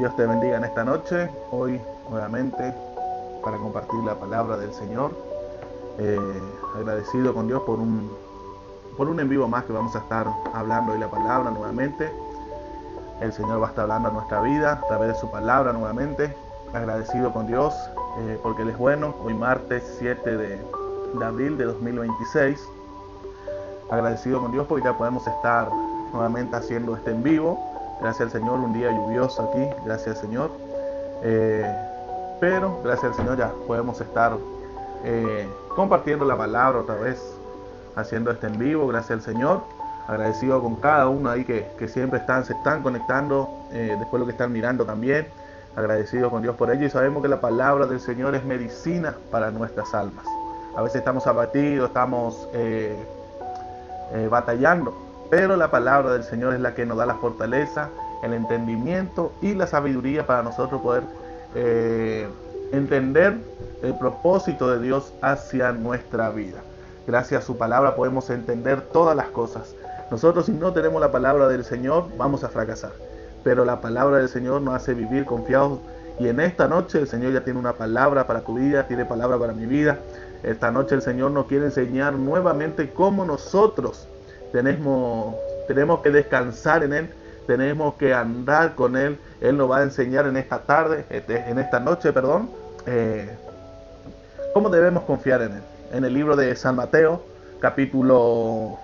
Dios te bendiga en esta noche, hoy nuevamente para compartir la palabra del Señor. Agradecido con Dios por un en vivo más que vamos a estar hablando hoy la palabra nuevamente. El Señor va a estar hablando a nuestra vida a través de su palabra nuevamente. Agradecido con Dios porque Él es bueno. Hoy martes 7 de abril de 2026. Agradecido con Dios porque ya podemos estar nuevamente haciendo este en vivo. Gracias al Señor, un día lluvioso aquí, gracias al Señor. Pero gracias al Señor ya podemos estar compartiendo la palabra otra vez, haciendo este en vivo, gracias al Señor. Agradecido con cada uno ahí que siempre se están conectando, después lo que están mirando también. Agradecido con Dios por ello, y sabemos que la palabra del Señor es medicina para nuestras almas. A veces estamos abatidos, estamos batallando, pero la palabra del Señor es la que nos da la fortaleza, el entendimiento y la sabiduría para nosotros poder entender el propósito de Dios hacia nuestra vida. Gracias a su palabra podemos entender todas las cosas. Nosotros, si no tenemos la palabra del Señor, vamos a fracasar, pero la palabra del Señor nos hace vivir confiados. Y en esta noche el Señor ya tiene una palabra para tu vida, tiene palabra para mi vida. Esta noche el Señor nos quiere enseñar nuevamente cómo nosotros tenemos que descansar en Él, tenemos que andar con Él. Él nos va a enseñar en esta noche, cómo debemos confiar en Él. En el libro de San Mateo, capítulo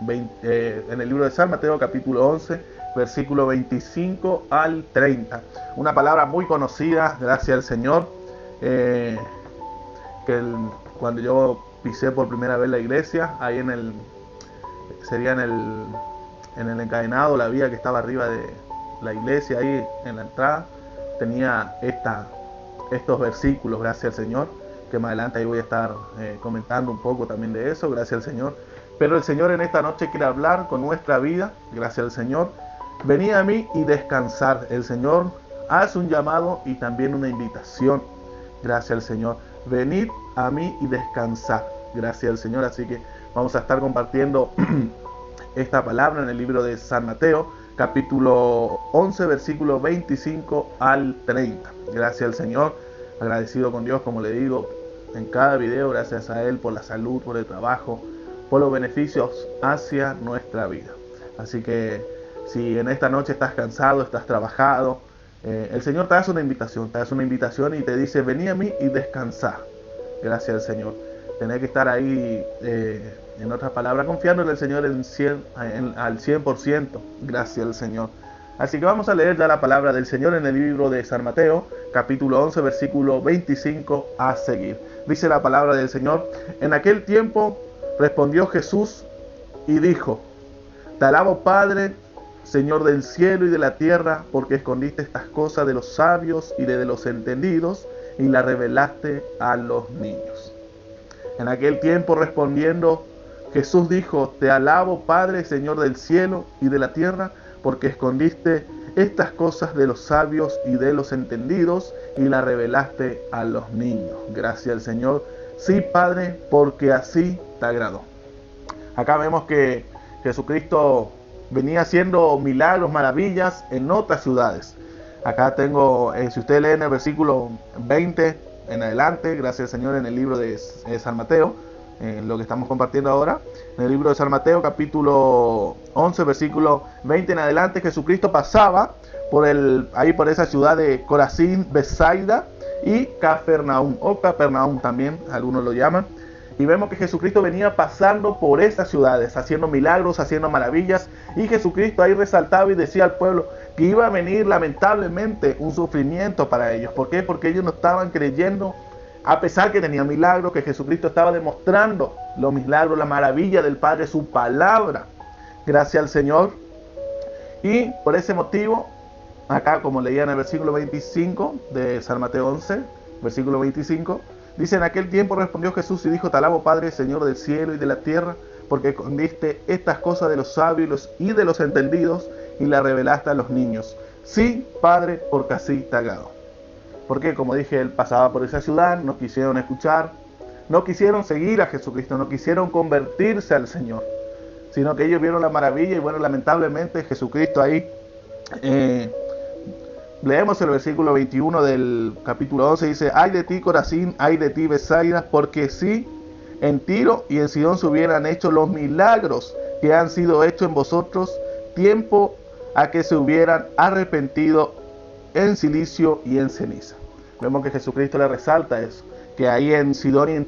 11, versículo 25 al 30. Una palabra muy conocida, gracias al Señor, cuando yo pisé por primera vez la iglesia, ahí en el encadenado, la vía que estaba arriba de la iglesia, ahí en la entrada, tenía estos versículos, gracias al Señor, que más adelante ahí voy a estar comentando un poco también de eso, gracias al Señor. Pero el Señor en esta noche quiere hablar con nuestra vida, gracias al Señor. Venid a mí y descansar. El Señor hace un llamado y también una invitación, gracias al Señor. Venid a mí y descansar, gracias al Señor. Así que vamos a estar compartiendo esta palabra en el libro de San Mateo, capítulo 11, versículo 25 al 30. Gracias al Señor, agradecido con Dios, como le digo en cada video, gracias a Él por la salud, por el trabajo, por los beneficios hacia nuestra vida. Así que si en esta noche estás cansado, estás trabajado, el Señor te hace una invitación y te dice: vení a mí y descansá. Gracias al Señor. Tenés que estar ahí, en otras palabras, confiando en el Señor al 100%. Gracias al Señor. Así que vamos a leer ya la palabra del Señor en el libro de San Mateo, capítulo 11, versículo 25 a seguir. Dice la palabra del Señor: en aquel tiempo respondió Jesús y dijo: te alabo, Padre, Señor del cielo y de la tierra, porque escondiste estas cosas de los sabios y de los entendidos y las revelaste a los niños. En aquel tiempo respondiendo Jesús dijo: te alabo, Padre, Señor del cielo y de la tierra, porque escondiste estas cosas de los sabios y de los entendidos y las revelaste a los niños. Gracias al Señor. Sí, Padre, porque así te agradó. Acá vemos que Jesucristo venía haciendo milagros, maravillas en otras ciudades. Acá tengo, si usted lee en el versículo 20 en adelante, gracias al Señor, en el libro de San Mateo, lo que estamos compartiendo ahora, en el libro de San Mateo, capítulo 11, versículo 20 en adelante, Jesucristo pasaba por esa ciudad de Corazín, Betsaida y Capernaum, o Capernaum también, algunos lo llaman. Y vemos que Jesucristo venía pasando por esas ciudades, haciendo milagros, haciendo maravillas. Y Jesucristo ahí resaltaba y decía al pueblo que iba a venir lamentablemente un sufrimiento para ellos. ¿Por qué? Porque ellos no estaban creyendo, a pesar que tenía milagros, que Jesucristo estaba demostrando los milagros, la maravilla del Padre, su palabra. Gracias al Señor. Y por ese motivo, acá como leía en el versículo 25 de San Mateo 11, versículo 25, dice: en aquel tiempo respondió Jesús y dijo: te alabo, Padre, Señor del cielo y de la tierra, porque escondiste estas cosas de los sabios y de los entendidos y las revelaste a los niños. Sí, Padre, porque así te agradó. Porque, como dije, Él pasaba por esa ciudad, no quisieron escuchar, no quisieron seguir a Jesucristo, no quisieron convertirse al Señor, sino que ellos vieron la maravilla y bueno, lamentablemente Jesucristo ahí Leemos el versículo 21 del capítulo 11, dice: ay de ti, Corazín, ay de ti, Betsaida, porque si en Tiro y en Sidón se hubieran hecho los milagros que han sido hechos en vosotros, tiempo a que se hubieran arrepentido en silicio y en ceniza. Vemos que Jesucristo le resalta eso, que ahí en Sidón y en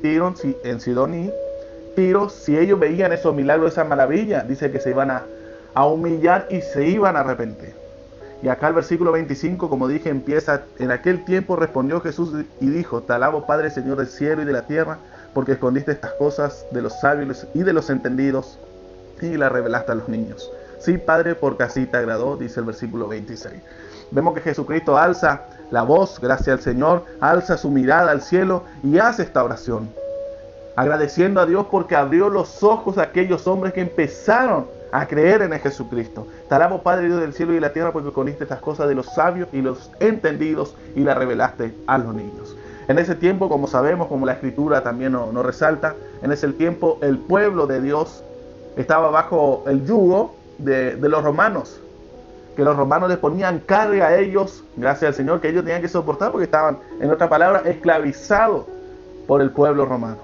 Tiro, si ellos veían esos milagros, esa maravilla, dice que se iban a humillar y se iban a arrepentir. Y acá el versículo 25, como dije, empieza: en aquel tiempo respondió Jesús y dijo: te alabo, Padre, Señor del cielo y de la tierra, porque escondiste estas cosas de los sabios y de los entendidos y las revelaste a los niños. Sí, Padre, porque así te agradó, dice el versículo 26. Vemos que Jesucristo alza la voz, gracias al Señor, alza su mirada al cielo y hace esta oración, agradeciendo a Dios porque abrió los ojos a aquellos hombres que empezaron a creer en el Jesucristo. Te alabo, Padre, Dios del cielo y de la tierra, porque escondiste estas cosas de los sabios y los entendidos y las revelaste a los niños. En ese tiempo, como sabemos, como la Escritura también nos resalta, en ese tiempo el pueblo de Dios estaba bajo el yugo de los romanos, que los romanos les ponían carga a ellos, gracias al Señor, que ellos tenían que soportar porque estaban, en otras palabras, esclavizados por el pueblo romano.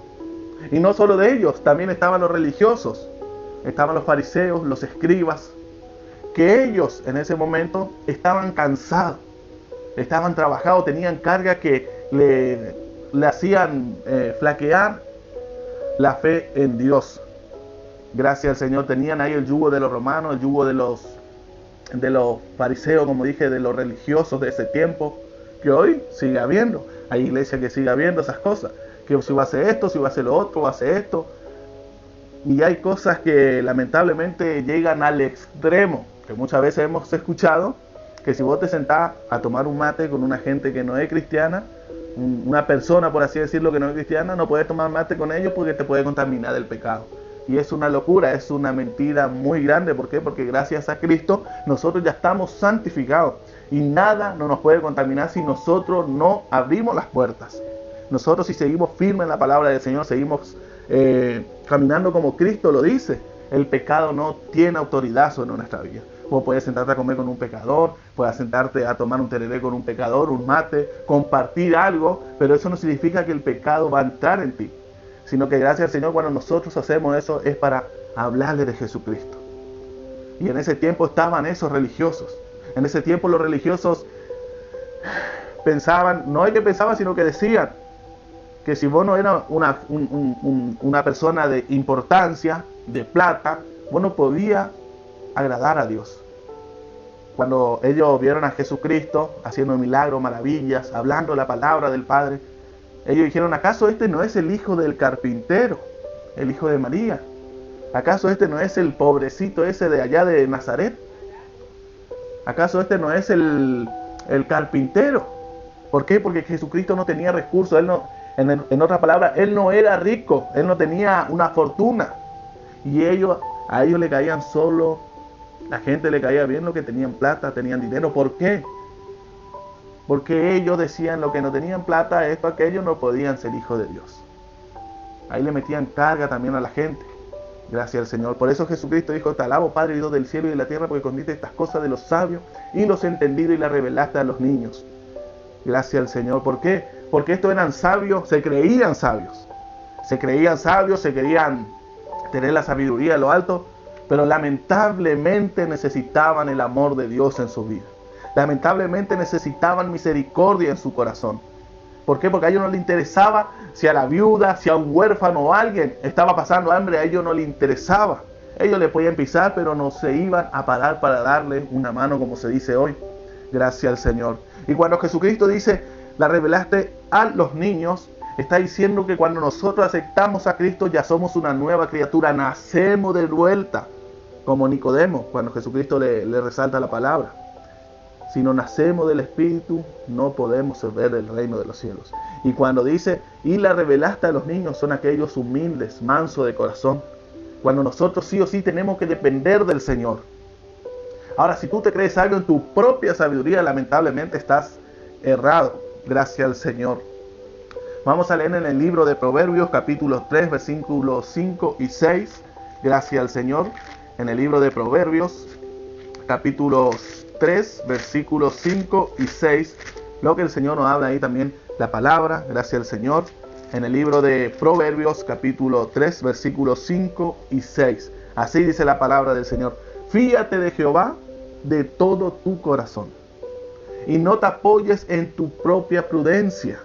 Y no solo de ellos, también estaban los religiosos, estaban los fariseos, los escribas, que ellos en ese momento estaban cansados, estaban trabajados, tenían carga que le hacían flaquear la fe en Dios. Gracias al Señor, tenían ahí el yugo de los romanos, el yugo de los fariseos, como dije, de los religiosos de ese tiempo, que hoy sigue habiendo. Hay iglesias que sigue habiendo esas cosas, que si va a hacer esto, si va a hacer lo otro, va a hacer esto. Y hay cosas que lamentablemente llegan al extremo, que muchas veces hemos escuchado, que si vos te sentás a tomar un mate con una gente que no es cristiana, una persona, por así decirlo, que no es cristiana, no puedes tomar mate con ellos porque te puede contaminar del pecado. Y es una locura, es una mentira muy grande. ¿Por qué? Porque gracias a Cristo nosotros ya estamos santificados y nada nos puede contaminar si nosotros no abrimos las puertas. Nosotros, si seguimos firmes en la palabra del Señor, seguimos caminando como Cristo lo dice, el pecado no tiene autoridad sobre nuestra vida. Vos puedes sentarte a comer con un pecador, puedes sentarte a tomar un tereré con un pecador, un mate, compartir algo, pero eso no significa que el pecado va a entrar en ti, sino que gracias al Señor, cuando nosotros hacemos eso es para hablarle de Jesucristo. Y en ese tiempo estaban esos religiosos. En ese tiempo los religiosos pensaban, no es que pensaban, sino que decían que si vos no eras una persona de importancia, de plata, vos no podías agradar a Dios. Cuando ellos vieron a Jesucristo haciendo milagros, maravillas, hablando la palabra del Padre, ellos dijeron: ¿acaso este no es el hijo del carpintero, el hijo de María? ¿Acaso este no es el pobrecito ese de allá de Nazaret? ¿Acaso este no es el carpintero? ¿Por qué? Porque Jesucristo no tenía recursos, en otras palabras, él no era rico, él no tenía una fortuna. Y a ellos le caían solo, la gente le caía bien lo que tenían plata, tenían dinero. ¿Por qué? Porque ellos decían lo que no tenían plata es porque ellos no podían ser hijos de Dios. Ahí le metían carga también a la gente. Gracias al Señor. Por eso Jesucristo dijo: te alabo, Padre, Dios del cielo y de la tierra, porque escondiste estas cosas de los sabios y los entendidos y las revelaste a los niños. Gracias al Señor. ¿Por qué? Porque estos eran sabios, se creían sabios. Se creían sabios, se querían tener la sabiduría de lo alto, pero lamentablemente necesitaban el amor de Dios en su vida. Lamentablemente necesitaban misericordia en su corazón. ¿Por qué? Porque a ellos no les interesaba si a la viuda, si a un huérfano o a alguien estaba pasando hambre, a ellos no les interesaba. Ellos le podían pisar, pero no se iban a parar para darle una mano, como se dice hoy. Gracias al Señor. Y cuando Jesucristo dice: la revelaste a los niños, está diciendo que cuando nosotros aceptamos a Cristo ya somos una nueva criatura, nacemos de vuelta, como Nicodemo, cuando Jesucristo le resalta la palabra. Si no nacemos del Espíritu, no podemos ver el reino de los cielos. Y cuando dice: y la revelaste a los niños, son aquellos humildes, mansos de corazón. Cuando nosotros sí o sí tenemos que depender del Señor. Ahora, si tú te crees algo en tu propia sabiduría, lamentablemente estás errado. Gracias al Señor. Vamos a leer en el libro de Proverbios, capítulo 3, versículos 5 y 6. Gracias al Señor. En el libro de Proverbios, capítulo 3, versículos 5 y 6, lo que el Señor nos habla ahí también, la palabra, gracias al Señor, en el libro de Proverbios, capítulo 3, versículos 5 y 6. Así dice la palabra del Señor: fíate de Jehová de todo tu corazón, y no te apoyes en tu propia prudencia.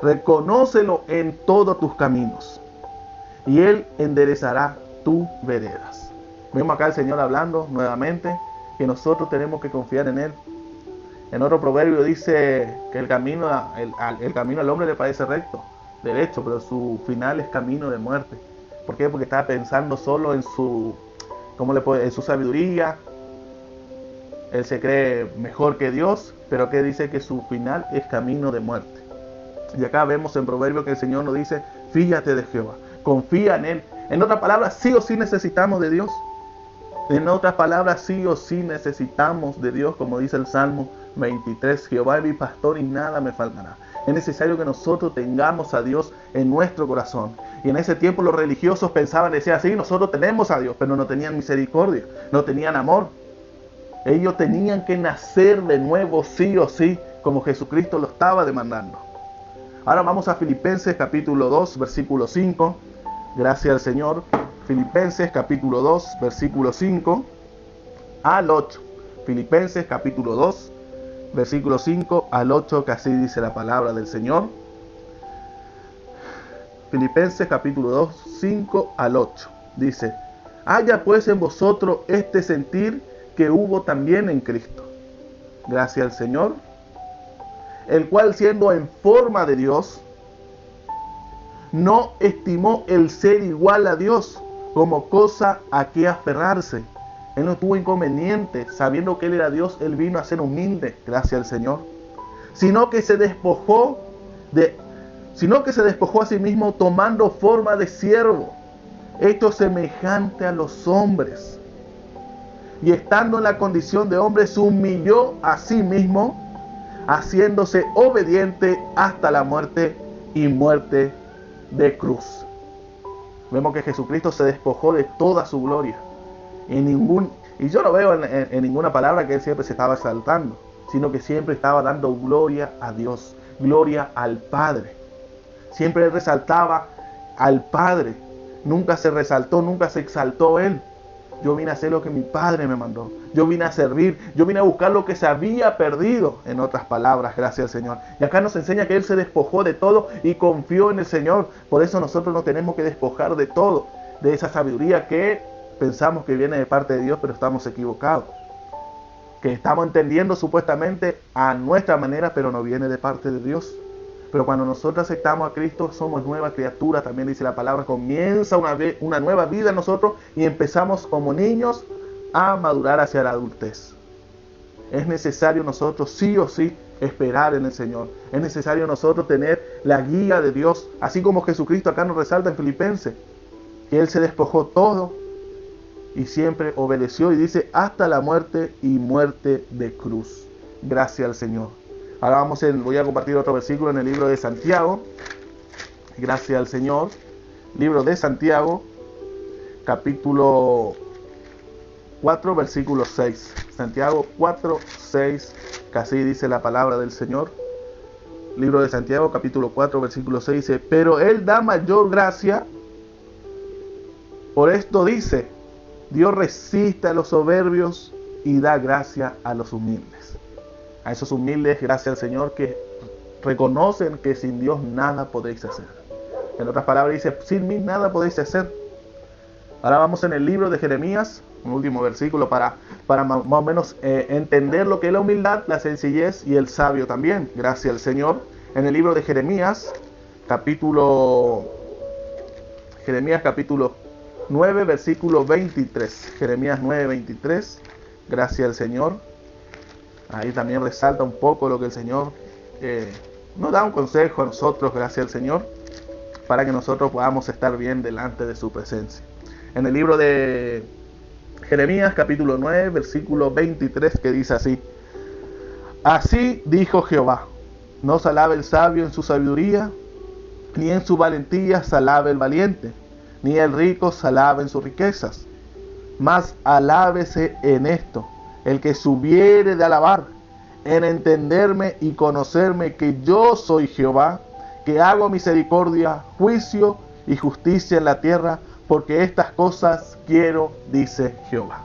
Reconócelo en todos tus caminos, y Él enderezará tus veredas. Vemos acá el Señor hablando nuevamente que nosotros tenemos que confiar en Él. En otro proverbio dice que el camino al hombre le parece recto, derecho, pero su final es camino de muerte. ¿Por qué? Porque está pensando solo en su sabiduría. Él se cree mejor que Dios, pero que dice que su final es camino de muerte. Y acá vemos en proverbio que el Señor nos dice: fíjate de Jehová, confía en Él. En otras palabras, sí o sí necesitamos de Dios. En otras palabras, sí o sí necesitamos de Dios, como dice el Salmo 23, Jehová es mi pastor y nada me faltará. Es necesario que nosotros tengamos a Dios en nuestro corazón. Y en ese tiempo los religiosos pensaban, decían así: nosotros tenemos a Dios, pero no tenían misericordia, no tenían amor. Ellos tenían que nacer de nuevo sí o sí, como Jesucristo lo estaba demandando. Ahora vamos a Filipenses capítulo 2, versículo 5. Gracias al Señor. Filipenses capítulo 2, versículo 5 al 8. Filipenses capítulo 2, versículo 5 al 8, que así dice la palabra del Señor. Filipenses capítulo 2, 5 al 8. Dice: haya pues en vosotros este sentir que hubo también en Cristo. Gracias al Señor, el cual siendo en forma de Dios, no estimó el ser igual a Dios como cosa a que aferrarse. Él no tuvo inconveniente, sabiendo que Él era Dios, Él vino a ser humilde, gracias al Señor. Sino que se despojó a sí mismo, tomando forma de siervo, hecho semejante a los hombres. Y estando en la condición de hombre, se humilló a sí mismo, haciéndose obediente hasta la muerte y muerte de cruz. Vemos que Jesucristo se despojó de toda su gloria. Y yo no veo en ninguna palabra que Él siempre se estaba exaltando, sino que siempre estaba dando gloria a Dios, gloria al Padre. Siempre Él resaltaba al Padre. Nunca se resaltó, nunca se exaltó Él. Yo vine a hacer lo que mi Padre me mandó. Yo vine a servir. Yo vine a buscar lo que se había perdido. En otras palabras, gracias al Señor. Y acá nos enseña que Él se despojó de todo y confió en el Señor. Por eso nosotros nos tenemos que despojar de todo. De esa sabiduría que pensamos que viene de parte de Dios, pero estamos equivocados. Que estamos entendiendo supuestamente a nuestra manera, pero no viene de parte de Dios. Pero cuando nosotros aceptamos a Cristo, somos nueva criatura, también dice la palabra. Comienza una nueva vida en nosotros y empezamos como niños a madurar hacia la adultez. Es necesario nosotros sí o sí esperar en el Señor. Es necesario nosotros tener la guía de Dios, así como Jesucristo acá nos resalta en Filipenses, que Él se despojó todo y siempre obedeció, y dice hasta la muerte y muerte de cruz. Gracias al Señor. Ahora voy a compartir otro versículo en el libro de Santiago. Gracias al Señor. Libro de Santiago, capítulo 4, versículo 6. Santiago 4, 6, que así dice la palabra del Señor. Libro de Santiago, capítulo 4, versículo 6, dice: pero Él da mayor gracia. Por esto dice: Dios resiste a los soberbios y da gracia a los humildes. A esos humildes, gracias al Señor, que reconocen que sin Dios nada podéis hacer. En otras palabras dice: sin mí nada podéis hacer. Ahora vamos en el libro de Jeremías, un último versículo para más o menos entender lo que es la humildad, la sencillez y el sabio también. Gracias al Señor. En el libro de Jeremías, capítulo 9, versículo 23. Jeremías 9, 23. Gracias al Señor. Ahí también resalta un poco lo que el Señor nos da un consejo a nosotros, gracias al Señor, para que nosotros podamos estar bien delante de su presencia. En el libro de Jeremías, capítulo 9, versículo 23, que dice así: así dijo Jehová, no se alabe el sabio en su sabiduría, ni en su valentía se alabe el valiente, ni el rico se alabe en sus riquezas, mas alábese en esto, el que subiere de alabar, en entenderme y conocerme que yo soy Jehová, que hago misericordia, juicio y justicia en la tierra, porque estas cosas quiero, dice Jehová.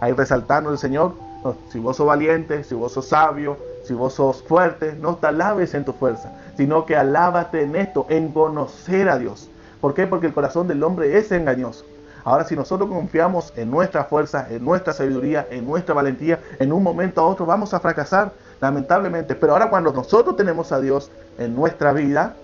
Ahí resaltando el Señor, no, si vos sos valiente, si vos sos sabio, si vos sos fuerte, no te alabes en tu fuerza, sino que alábate en esto, en conocer a Dios. ¿Por qué? Porque el corazón del hombre es engañoso. Ahora, si nosotros confiamos en nuestra fuerza, en nuestra sabiduría, en nuestra valentía, en un momento a otro vamos a fracasar, lamentablemente. Pero ahora cuando nosotros tenemos a Dios en nuestra vida,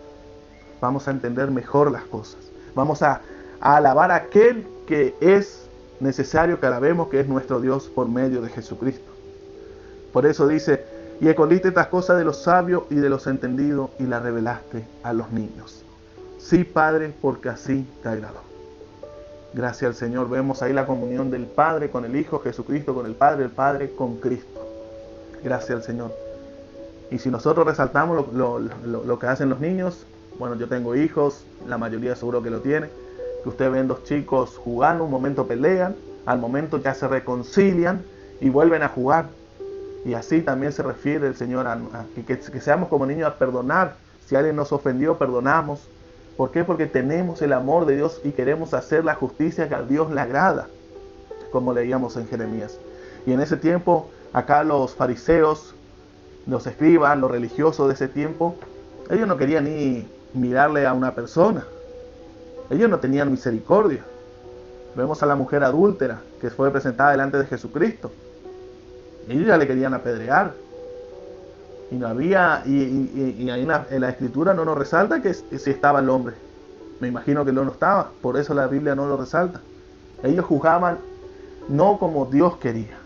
vamos a entender mejor las cosas. Vamos a alabar a aquel que es necesario que alabemos, que es nuestro Dios por medio de Jesucristo. Por eso dice, y escondiste estas cosas de los sabios y de los entendidos y las revelaste a los niños. Sí, Padre, porque así te agradó. Gracias al Señor. Vemos ahí la comunión del Padre con el Hijo, Jesucristo con el Padre con Cristo. Gracias al Señor. Y si nosotros resaltamos lo que hacen los niños, bueno, yo tengo hijos, la mayoría seguro que lo tiene, que ustedes ven dos chicos jugando, un momento pelean, al momento ya se reconcilian y vuelven a jugar. Y así también se refiere el Señor a que seamos como niños a perdonar. Si alguien nos ofendió, perdonamos. ¿Por qué? Porque tenemos el amor de Dios y queremos hacer la justicia que a Dios le agrada, como leíamos en Jeremías. Y en ese tiempo, acá los fariseos, los escribas, los religiosos de ese tiempo, ellos no querían ni mirarle a una persona. Ellos no tenían misericordia. Vemos a la mujer adúltera que fue presentada delante de Jesucristo. Ellos ya le querían apedrear. Y no había, y ahí en la escritura no nos resalta que si estaba el hombre. Me imagino que no estaba, por eso la Biblia no lo resalta. Ellos juzgaban no como Dios quería,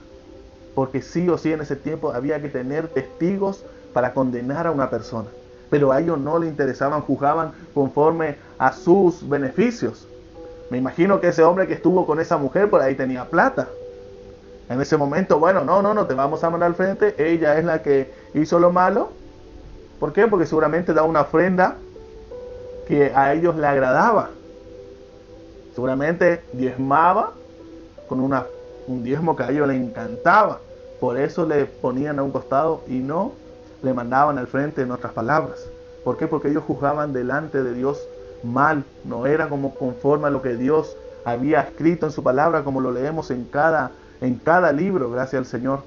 porque sí o sí en ese tiempo había que tener testigos para condenar a una persona. Pero a ellos no les interesaban, juzgaban conforme a sus beneficios. Me imagino que ese hombre que estuvo con esa mujer por ahí tenía plata. En ese momento, bueno, no te vamos a mandar al frente, ella es la que hizo lo malo. ¿Por qué? Porque seguramente da una ofrenda que a ellos le agradaba. Seguramente diezmaba con un diezmo que a ellos les encantaba. Por eso le ponían a un costado y no le mandaban al frente, en otras palabras. ¿Por qué? Porque ellos juzgaban delante de Dios mal. No era como conforme a lo que Dios había escrito en su palabra, como lo leemos en cada libro, gracias al Señor,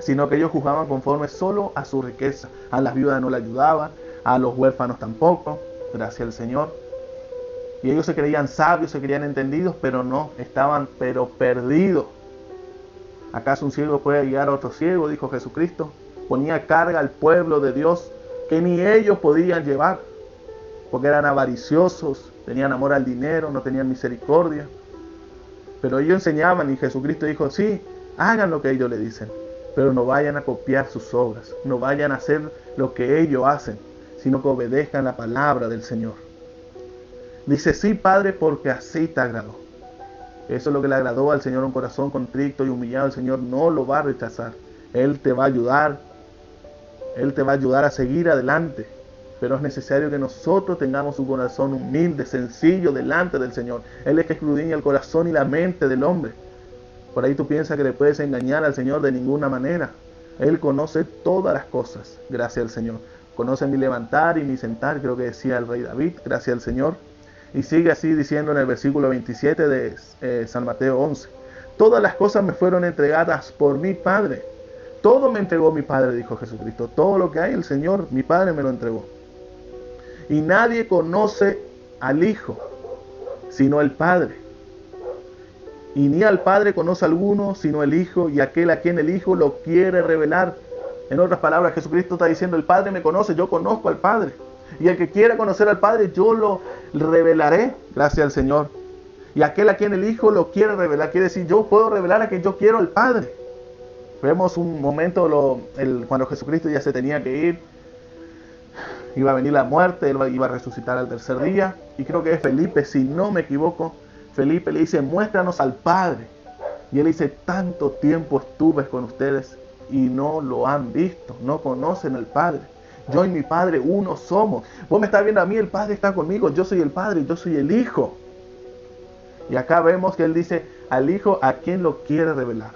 sino que ellos juzgaban conforme solo a su riqueza. A las viudas no le ayudaban, a los huérfanos tampoco, gracias al Señor. Y ellos se creían sabios, se creían entendidos, pero no, estaban perdidos. ¿Acaso un ciego puede guiar a otro ciego? Dijo Jesucristo. Ponía carga al pueblo de Dios que ni ellos podían llevar, porque eran avariciosos, tenían amor al dinero, no tenían misericordia. Pero ellos enseñaban y Jesucristo dijo, sí, hagan lo que ellos le dicen, pero no vayan a copiar sus obras, no vayan a hacer lo que ellos hacen, sino que obedezcan la palabra del Señor. Dice, sí, Padre, porque así te agradó. Eso es lo que le agradó al Señor, un corazón contrito y humillado. El Señor no lo va a rechazar. Él te va a ayudar. Él te va a ayudar a seguir adelante. Pero es necesario que nosotros tengamos un corazón humilde, sencillo, delante del Señor. Él es que escudriña el corazón y la mente del hombre. Por ahí tú piensas que le puedes engañar al Señor de ninguna manera. Él conoce todas las cosas, gracias al Señor. Conoce mi levantar y mi sentar, creo que decía el rey David, gracias al Señor. Y sigue así diciendo en el versículo 27 de San Mateo 11. Todas las cosas me fueron entregadas por mi Padre. Todo me entregó mi Padre, dijo Jesucristo. Todo lo que hay, el Señor, mi Padre me lo entregó. Y nadie conoce al Hijo, sino el Padre. Y ni al Padre conoce alguno, sino el Hijo, y aquel a quien el Hijo lo quiere revelar. En otras palabras, Jesucristo está diciendo, el Padre me conoce, yo conozco al Padre. Y el que quiera conocer al Padre, yo lo revelaré, gracias al Señor. Y aquel a quien el Hijo lo quiere revelar, quiere decir, yo puedo revelar a quien yo quiero al Padre. Vemos un momento cuando Jesucristo ya se tenía que ir. Iba a venir la muerte, él iba a resucitar al tercer día. Y creo que es Felipe, si no me equivoco, Felipe le dice, muéstranos al Padre. Y él dice, tanto tiempo estuve con ustedes y no lo han visto, no conocen al Padre. Yo y mi Padre uno somos. Vos me estás viendo a mí, el Padre está conmigo, yo soy el Padre, yo soy el Hijo. Y acá vemos que él dice al Hijo a quien lo quiere revelar.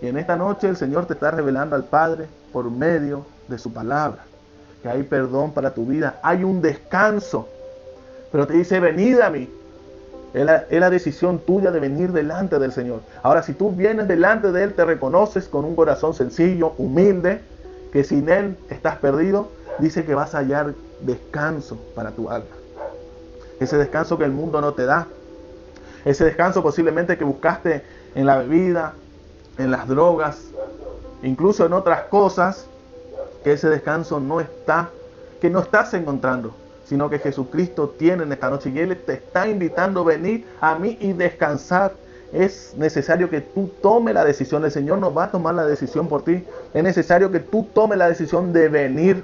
Y en esta noche el Señor te está revelando al Padre por medio de su palabra, que hay perdón para tu vida, hay un descanso. Pero te dice, venid a mí. Es la decisión tuya de venir delante del Señor. Ahora, si tú vienes delante de Él, te reconoces con un corazón sencillo, humilde, que sin Él estás perdido, dice que vas a hallar descanso para tu alma. Ese descanso que el mundo no te da. Ese descanso posiblemente que buscaste en la bebida, en las drogas, incluso en otras cosas, que ese descanso no está, que no estás encontrando, sino que Jesucristo tiene en esta noche y Él te está invitando a venir a mí y descansar. Es necesario que tú tomes la decisión. El Señor no va a tomar la decisión por ti. Es necesario que tú tomes la decisión de venir,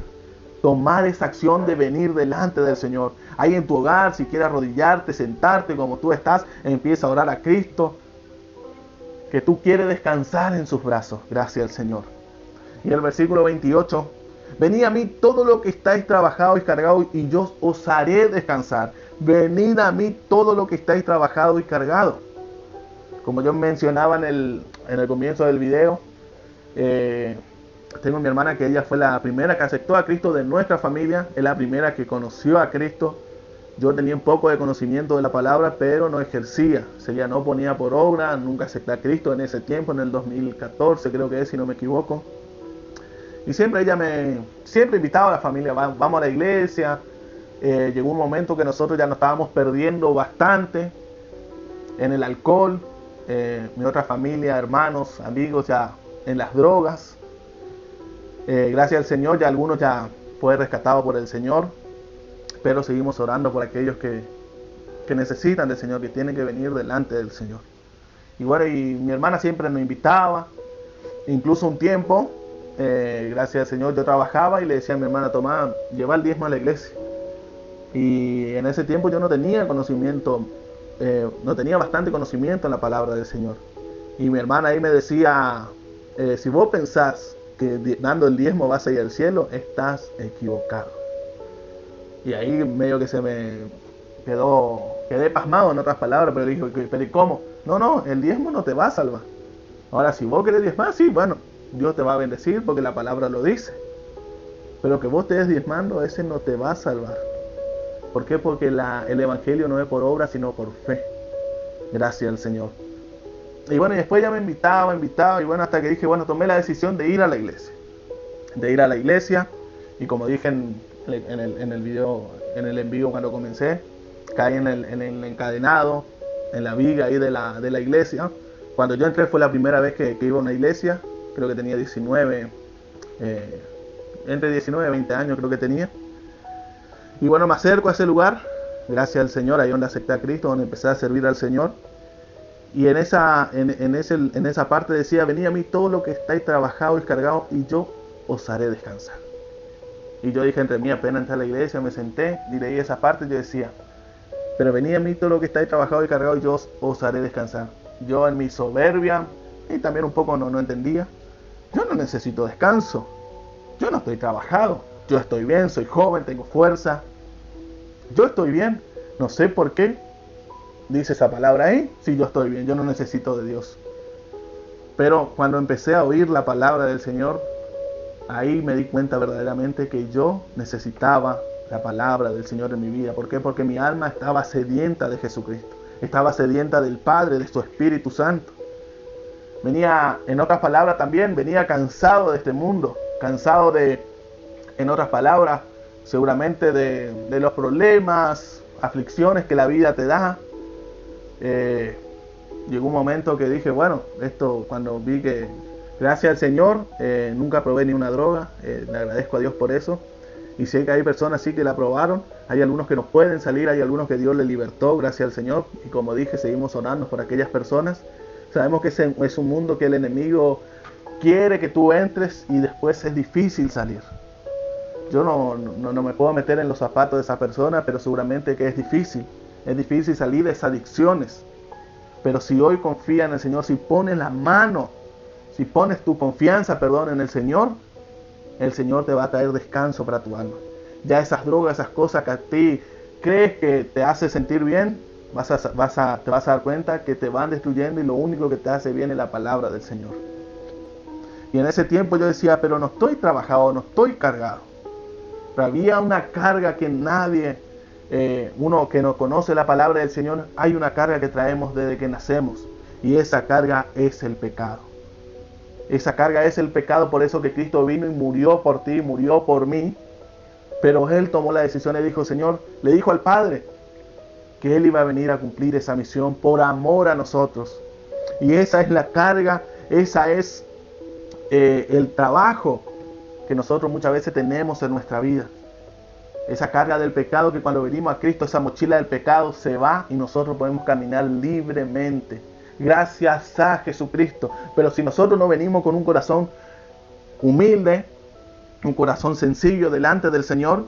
tomar esa acción de venir delante del Señor. Ahí en tu hogar, si quieres arrodillarte, sentarte como tú estás, empieza a orar a Cristo, que tú quieres descansar en sus brazos. Gracias al Señor. Y el versículo 28, venid a mí todo lo que estáis trabajados y cargados, y yo os haré descansar. Venid a mí todo lo que estáis trabajados y cargados. Como yo mencionaba en el comienzo del video, tengo mi hermana que ella fue la primera que aceptó a Cristo de nuestra familia, es la primera que conoció a Cristo. Yo tenía un poco de conocimiento de la palabra, pero no ejercía. Ella no ponía por obra, nunca acepté a Cristo en ese tiempo, en el 2014 creo que es, si no me equivoco. Y siempre siempre invitaba a la familia, vamos a la iglesia. Llegó un momento que nosotros ya nos estábamos perdiendo bastante en el alcohol. Mi otra familia, hermanos, amigos, ya en las drogas. Gracias al Señor, ya algunos ya fue rescatado por el Señor, pero seguimos orando por aquellos que necesitan del Señor, que tienen que venir delante del Señor. Y bueno, y mi hermana siempre nos invitaba, incluso un tiempo, gracias al Señor, yo trabajaba y le decía a mi hermana, Tomás, lleva el diezmo a la iglesia. Y en ese tiempo yo no tenía conocimiento, no tenía bastante conocimiento en la palabra del Señor. Y mi hermana ahí me decía, si vos pensás que dando el diezmo vas a ir al cielo, estás equivocado. Y ahí medio que se me quedé pasmado en otras palabras, pero dije, pero ¿y cómo? No, el diezmo no te va a salvar. Ahora, si vos querés diezmar, sí, bueno, Dios te va a bendecir porque la palabra lo dice. Pero que vos estés diezmando, ese no te va a salvar. ¿Por qué? Porque el evangelio no es por obra, sino por fe. Gracias al Señor. Y bueno, y después ya me invitaba, y bueno, hasta que dije, bueno, tomé la decisión de ir a la iglesia. De ir a la iglesia, y como dije en el video, en el envío cuando comencé, caí en el encadenado, en la viga ahí de la iglesia. Cuando yo entré fue la primera vez que iba a una iglesia, creo que tenía 19, entre 19 y 20 años creo que tenía. Y bueno, me acerco a ese lugar, gracias al Señor, ahí donde acepté a Cristo, donde empecé a servir al Señor. Y en esa parte decía, venid a mí todo lo que estáis trabajados y cargados, y yo os haré descansar. Y yo dije entre mí, apenas entré a la iglesia, me senté y leí esa parte y yo decía, pero venid a mí todo lo que estáis trabajados y cargados, y yo os haré descansar. Yo en mi soberbia, y también un poco no entendía, yo no necesito descanso, yo no estoy trabajado, yo estoy bien, soy joven, tengo fuerza, yo estoy bien, no sé por qué dice esa palabra ahí, si yo estoy bien, yo no necesito de Dios. Pero cuando empecé a oír la palabra del Señor, ahí me di cuenta verdaderamente que yo necesitaba la palabra del Señor en mi vida. ¿Por qué? Porque mi alma estaba sedienta de Jesucristo, estaba sedienta del Padre, de su Espíritu Santo. Venía, en otras palabras también, venía cansado de este mundo, cansado en otras palabras, seguramente de los problemas, aflicciones que la vida te da. Llegó un momento que dije, bueno, esto cuando vi que, gracias al Señor, nunca probé ni una droga, le agradezco a Dios por eso. Y sé que hay personas sí que la probaron, hay algunos que no pueden salir, hay algunos que Dios les libertó, gracias al Señor. Y como dije, seguimos orando por aquellas personas. Sabemos que es un mundo que el enemigo quiere que tú entres y después es difícil salir. Yo no me puedo meter en los zapatos de esa persona, pero seguramente que es difícil salir de esas adicciones. Pero si hoy confías en el Señor, si pones la mano, si pones tu confianza, en el Señor te va a traer descanso para tu alma. Ya esas drogas, esas cosas que a ti crees que te hace sentir bien, te vas a dar cuenta que te van destruyendo y lo único que te hace bien es la palabra del Señor. Y en ese tiempo yo decía, pero no estoy trabajado, no estoy cargado. Pero había una carga que nadie, uno que no conoce la palabra del Señor, hay una carga que traemos desde que nacemos. Y esa carga es el pecado. Esa carga es el pecado, por eso que Cristo vino y murió por ti, murió por mí. Pero Él tomó la decisión y dijo, Señor, le dijo al Padre que Él iba a venir a cumplir esa misión por amor a nosotros. Y esa es la carga, esa es el trabajo que nosotros muchas veces tenemos en nuestra vida. Esa carga del pecado que cuando venimos a Cristo, esa mochila del pecado se va y nosotros podemos caminar libremente. Gracias a Jesucristo. Pero si nosotros no venimos con un corazón humilde, un corazón sencillo delante del Señor,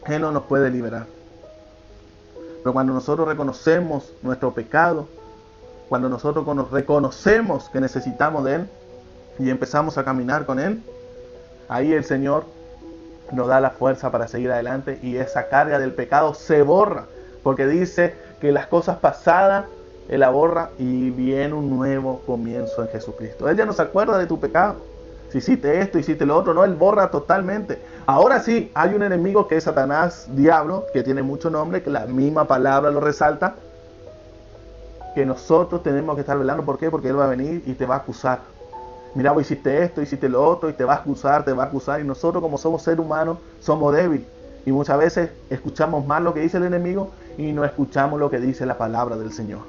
Él no nos puede liberar. Pero cuando nosotros reconocemos nuestro pecado, cuando nosotros reconocemos que necesitamos de Él y empezamos a caminar con Él, ahí el Señor nos da la fuerza para seguir adelante y esa carga del pecado se borra, porque dice que las cosas pasadas Él la borra y viene un nuevo comienzo en Jesucristo. Él ya no se acuerda de tu pecado. Si hiciste esto, hiciste lo otro, no, Él borra totalmente. Ahora sí, hay un enemigo que es Satanás, diablo, que tiene mucho nombre, que la misma palabra lo resalta, que nosotros tenemos que estar velando. ¿Por qué? Porque Él va a venir y te va a acusar. Mira, vos hiciste esto, hiciste lo otro, y te va a acusar, y nosotros como somos seres humanos, somos débiles. Y muchas veces escuchamos más lo que dice el enemigo y no escuchamos lo que dice la palabra del Señor.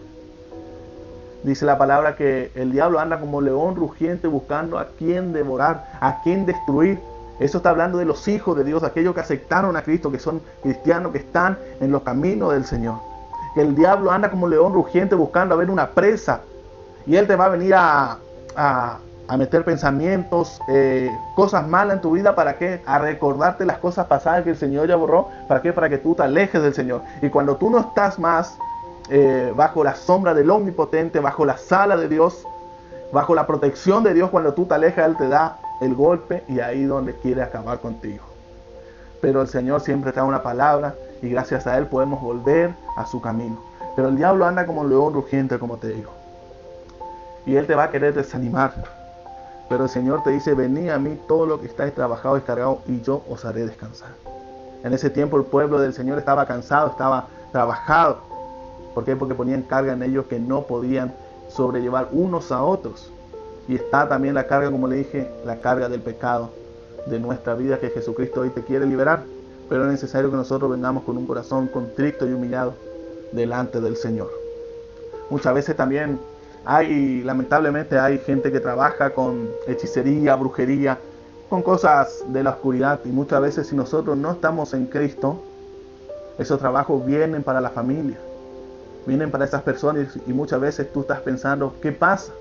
Dice la palabra que el diablo anda como león rugiente buscando a quien devorar, a quien destruir. Eso está hablando de los hijos de Dios, aquellos que aceptaron a Cristo, que son cristianos, que están en los caminos del Señor. Que el diablo anda como león rugiente buscando a ver una presa. Y él te va a venir a meter pensamientos, cosas malas en tu vida. ¿Para qué? A recordarte las cosas pasadas que el Señor ya borró. ¿Para qué? Para que tú te alejes del Señor. Y cuando tú no estás más bajo la sombra del Omnipotente, bajo la sala de Dios, bajo la protección de Dios, cuando tú te alejas, Él te da el golpe y ahí donde quiere acabar contigo. Pero el Señor siempre trae una palabra y gracias a Él podemos volver a su camino. Pero el diablo anda como un león rugiente, como te digo. Y Él te va a querer desanimar. Pero el Señor te dice, venid a mí todo lo que estáis trabajado y cargado y yo os haré descansar. En ese tiempo el pueblo del Señor estaba cansado, estaba trabajado. ¿Por qué? Porque ponían carga en ellos que no podían sobrellevar unos a otros. Y está también la carga, como le dije, la carga del pecado de nuestra vida que Jesucristo hoy te quiere liberar. Pero es necesario que nosotros vengamos con un corazón contrito y humillado delante del Señor. Muchas veces también lamentablemente hay gente que trabaja con hechicería, brujería, con cosas de la oscuridad. Y muchas veces si nosotros no estamos en Cristo, esos trabajos vienen para la familia. Vienen para esas personas y muchas veces tú estás pensando, ¿qué pasa?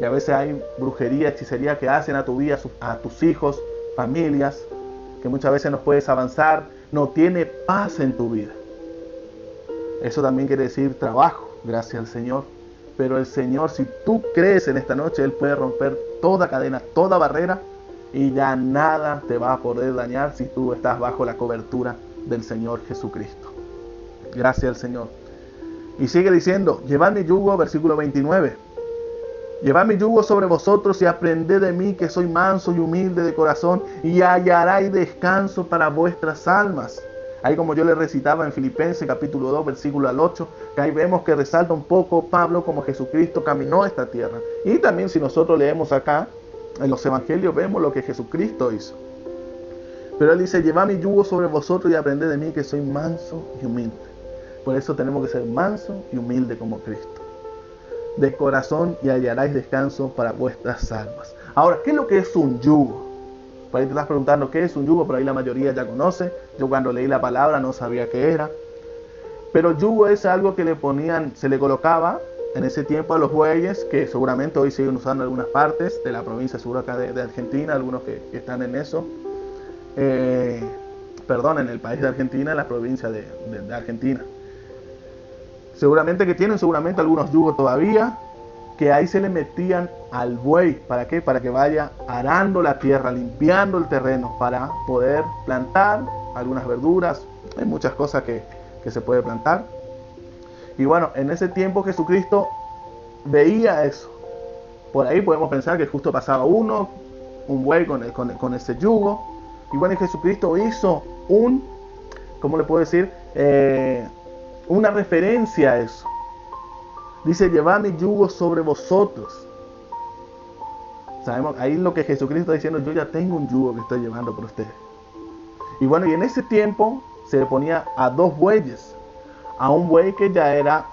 Y a veces hay brujería, hechicería que hacen a tu vida, a tus hijos, familias, que muchas veces no puedes avanzar, no tiene paz en tu vida. Eso también quiere decir trabajo, gracias al Señor. Pero el Señor, si tú crees en esta noche, Él puede romper toda cadena, toda barrera y ya nada te va a poder dañar si tú estás bajo la cobertura del Señor Jesucristo. Gracias al Señor. Y sigue diciendo, llevad mi yugo, versículo 29. Llevad mi yugo sobre vosotros y aprended de mí que soy manso y humilde de corazón y hallaréis descanso para vuestras almas. Ahí como yo le recitaba en Filipenses capítulo 2, versículo al 8, que ahí vemos que resalta un poco Pablo como Jesucristo caminó esta tierra. Y también si nosotros leemos acá, en los evangelios vemos lo que Jesucristo hizo. Pero él dice, llevad mi yugo sobre vosotros y aprended de mí que soy manso y humilde. Por eso tenemos que ser manso y humilde como Cristo. De corazón y hallaréis descanso para vuestras almas. Ahora, ¿qué es lo que es un yugo? Por ahí te estás preguntando qué es un yugo, pero ahí la mayoría ya conoce. Yo cuando leí la palabra no sabía qué era. Pero yugo es algo que se le colocaba en ese tiempo a los bueyes, que seguramente hoy siguen usando en algunas partes de la provincia, seguro acá de Argentina, algunos que están en eso. En el país de Argentina, en la provincia de Argentina. Seguramente algunos yugos todavía, que ahí se le metían al buey. ¿Para qué? Para que vaya arando la tierra, limpiando el terreno, para poder plantar algunas verduras. Hay muchas cosas que se puede plantar. Y bueno, en ese tiempo Jesucristo veía eso. por ahí podemos pensar que justo pasaba un buey con ese yugo. Y bueno, Jesucristo hizo ¿cómo le puedo decir? Una referencia a eso. Dice, llevad mi yugo sobre vosotros. Sabemos, ahí lo que Jesucristo está diciendo, yo ya tengo un yugo que estoy llevando por ustedes. Y bueno, y en ese tiempo se le ponía a 2 bueyes. A un buey que ya era,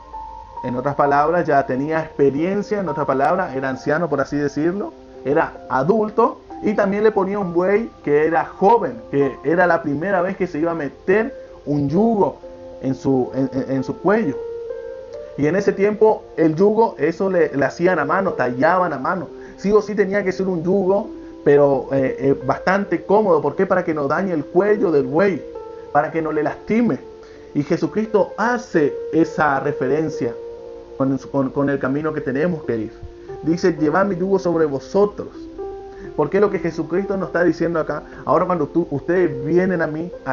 en otras palabras, ya tenía experiencia, en otras palabras, era anciano, por así decirlo, era adulto. Y también le ponía un buey que era joven, que era la primera vez que se iba a meter un yugo en su cuello. Y en ese tiempo el yugo, eso le hacían a mano, tallaban a mano. Sí o sí tenía que ser un yugo, pero bastante cómodo. ¿Por qué? Para que no dañe el cuello del buey, para que no le lastime. Y Jesucristo hace esa referencia con el camino que tenemos que ir. Dice, llevad mi yugo sobre vosotros. Porque lo que Jesucristo nos está diciendo acá, ahora cuando ustedes vienen a mí, me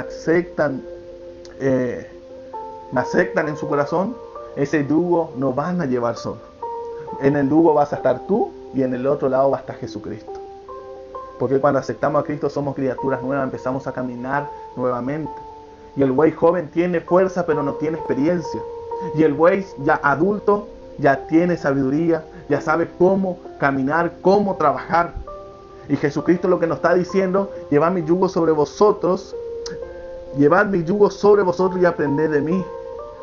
aceptan en su corazón, ese yugo no van a llevar solo. En el yugo vas a estar tú y en el otro lado va a estar Jesucristo. Porque cuando aceptamos a Cristo somos criaturas nuevas, empezamos a caminar nuevamente. Y el buey joven tiene fuerza pero no tiene experiencia. Y el buey ya adulto ya tiene sabiduría, ya sabe cómo caminar, cómo trabajar. Y Jesucristo lo que nos está diciendo, llevad mi yugo sobre vosotros, y aprended de mí.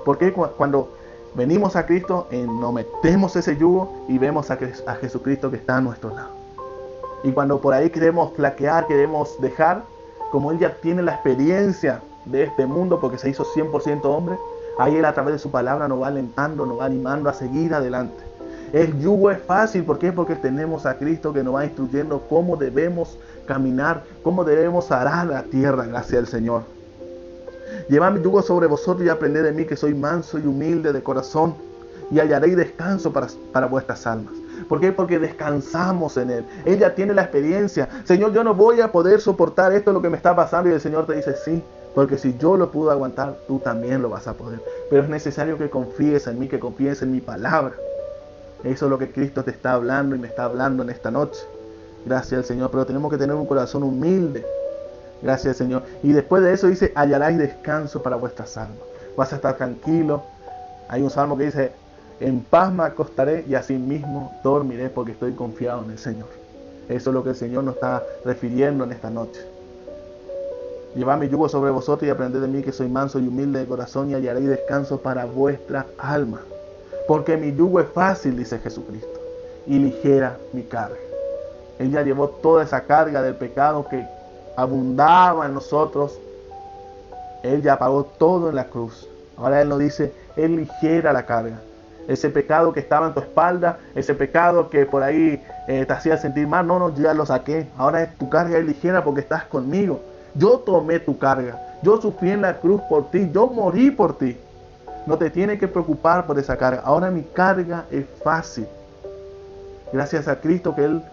Porque cuando venimos a Cristo, nos metemos ese yugo y vemos a Jesucristo que está a nuestro lado. Y cuando por ahí queremos flaquear, queremos dejar, como Él ya tiene la experiencia de este mundo, porque se hizo 100% hombre, ahí Él a través de su palabra nos va alentando, nos va animando a seguir adelante. El yugo es fácil, ¿por qué? Porque tenemos a Cristo que nos va instruyendo cómo debemos caminar, cómo debemos arar la tierra, gracias al Señor. Llevad mi yugo sobre vosotros y aprended de mí, que soy manso y humilde de corazón, y hallaréis descanso para vuestras almas. ¿Por qué? Porque descansamos en Él. Él ya tiene la experiencia. Señor, yo no voy a poder soportar esto, lo que me está pasando. Y el Señor te dice, sí, porque si yo lo pude aguantar, tú también lo vas a poder. Pero es necesario que confíes en mí, que confíes en mi palabra. Eso es lo que Cristo te está hablando y me está hablando en esta noche. Gracias al Señor. Pero tenemos que tener un corazón humilde. Gracias al Señor. Y después de eso dice, hallaréis descanso para vuestras almas. Vas a estar tranquilo. Hay un salmo que dice, en paz me acostaré y así mismo dormiré porque estoy confiado en el Señor. Eso es lo que el Señor nos está refiriendo en esta noche. Llevad mi yugo sobre vosotros y aprended de mí, que soy manso y humilde de corazón, y hallaréis descanso para vuestra alma. Porque mi yugo es fácil, dice Jesucristo, y ligera mi carga. Él ya llevó toda esa carga del pecado que abundaba en nosotros. Él ya pagó todo en la cruz. Ahora Él nos dice, Él ligera la carga. Ese pecado que estaba en tu espalda, ese pecado que por ahí te hacía sentir mal, no, yo ya lo saqué. Ahora tu carga es ligera porque estás conmigo. Yo tomé tu carga. Yo sufrí en la cruz por ti. Yo morí por ti. No te tienes que preocupar por esa carga. Ahora mi carga es fácil. Gracias a Cristo que Él,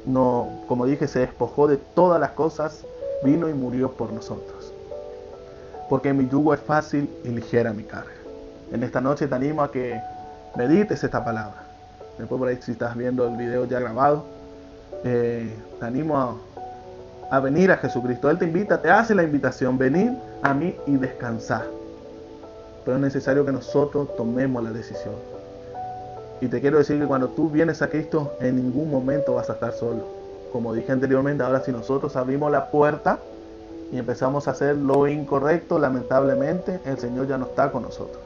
no, como dije, se despojó de todas las cosas, vino y murió por nosotros. Porque mi yugo es fácil y ligera mi carga. En esta noche te animo a que medites esta palabra. Después por ahí, si estás viendo el video ya grabado, te animo a venir a Jesucristo. Él te invita, te hace la invitación, venir a mí y descansar. Pero es necesario que nosotros tomemos la decisión. Y te quiero decir que cuando tú vienes a Cristo, en ningún momento vas a estar solo. Como dije anteriormente, ahora si nosotros abrimos la puerta y empezamos a hacer lo incorrecto, lamentablemente, el Señor ya no está con nosotros.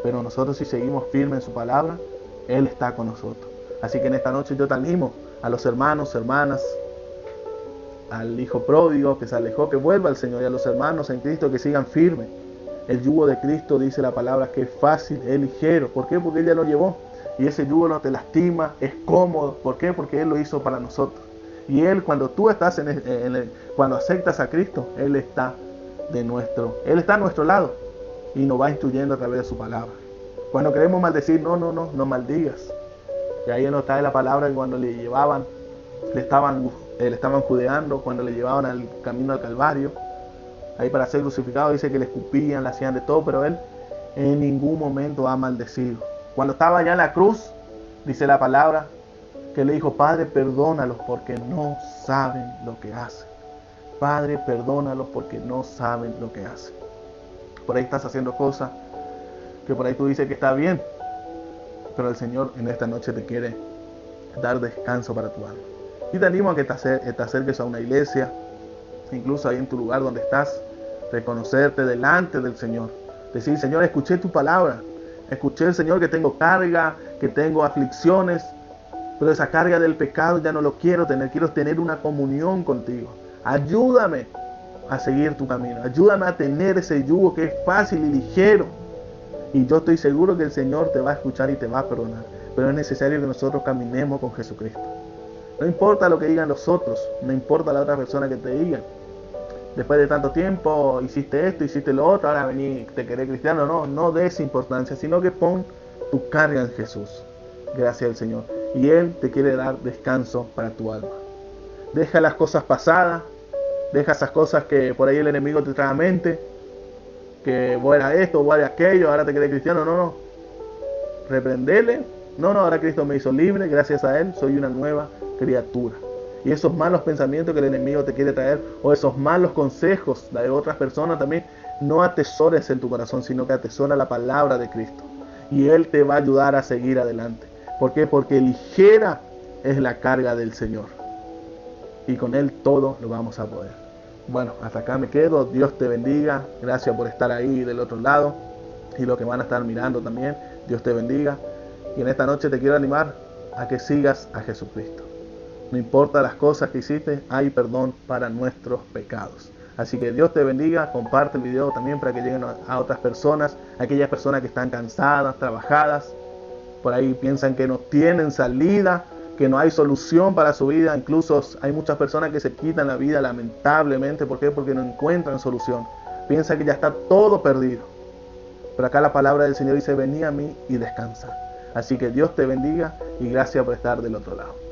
Pero nosotros, si seguimos firmes en su palabra, Él está con nosotros. Así que en esta noche yo te animo a los hermanos, hermanas, al hijo pródigo que se alejó, que vuelva al Señor, y a los hermanos en Cristo que sigan firmes. El yugo de Cristo, dice la palabra, que es fácil, es ligero. ¿Por qué? Porque Él ya lo llevó. Y ese yugo no te lastima, es cómodo. ¿Por qué? Porque Él lo hizo para nosotros. Y Él, cuando tú estás cuando aceptas a Cristo, Él está a nuestro lado y nos va instruyendo a través de su palabra. Cuando queremos maldecir, no maldigas. Y ahí nos trae la palabra que cuando le estaban judeando, cuando le llevaban al camino al Calvario, ahí para ser crucificado, dice que le escupían, le hacían de todo, pero Él en ningún momento ha maldecido. Cuando estaba allá en la cruz, dice la palabra, que le dijo: Padre, perdónalos porque no saben lo que hacen. Padre, perdónalos porque no saben lo que hacen. Por ahí estás haciendo cosas que por ahí tú dices que está bien, pero el Señor en esta noche te quiere dar descanso para tu alma. Y te animo a que te acerques a una iglesia, incluso ahí en tu lugar donde estás, reconocerte delante del Señor. Decir: Señor, escuché tu palabra, escuché, Señor, que tengo carga, que tengo aflicciones, pero esa carga del pecado ya no lo quiero tener una comunión contigo. Ayúdame a seguir tu camino, ayúdame a tener ese yugo que es fácil y ligero. Y yo estoy seguro que el Señor te va a escuchar y te va a perdonar. Pero es necesario que nosotros caminemos con Jesucristo. No importa lo que digan los otros, no importa la otra persona que te diga. Después de tanto tiempo hiciste esto, hiciste lo otro, ahora vení, te querés cristiano. No des importancia, sino que pon tu carga en Jesús. Gracias al Señor. Y Él te quiere dar descanso para tu alma. Deja las cosas pasadas, deja esas cosas que por ahí el enemigo te trae a mente, que vos eras esto, vos eras aquello, ahora te querés cristiano. No. Reprendele. No, ahora Cristo me hizo libre, gracias a Él soy una nueva criatura. Y esos malos pensamientos que el enemigo te quiere traer, o esos malos consejos de otras personas también, no atesores en tu corazón, sino que atesora la palabra de Cristo. Y Él te va a ayudar a seguir adelante. ¿Por qué? Porque ligera es la carga del Señor. Y con Él todo lo vamos a poder. Bueno, hasta acá me quedo. Dios te bendiga. Gracias por estar ahí del otro lado. Y los que van a estar mirando también, Dios te bendiga. Y en esta noche te quiero animar a que sigas a Jesucristo. No importa las cosas que hiciste, hay perdón para nuestros pecados. Así que Dios te bendiga, comparte el video también para que lleguen a otras personas, aquellas personas que están cansadas, trabajadas, por ahí piensan que no tienen salida, que no hay solución para su vida. Incluso hay muchas personas que se quitan la vida lamentablemente. ¿Por qué? Porque no encuentran solución. Piensan que ya está todo perdido. Pero acá la palabra del Señor dice: vení a mí y descansa. Así que Dios te bendiga y gracias por estar del otro lado.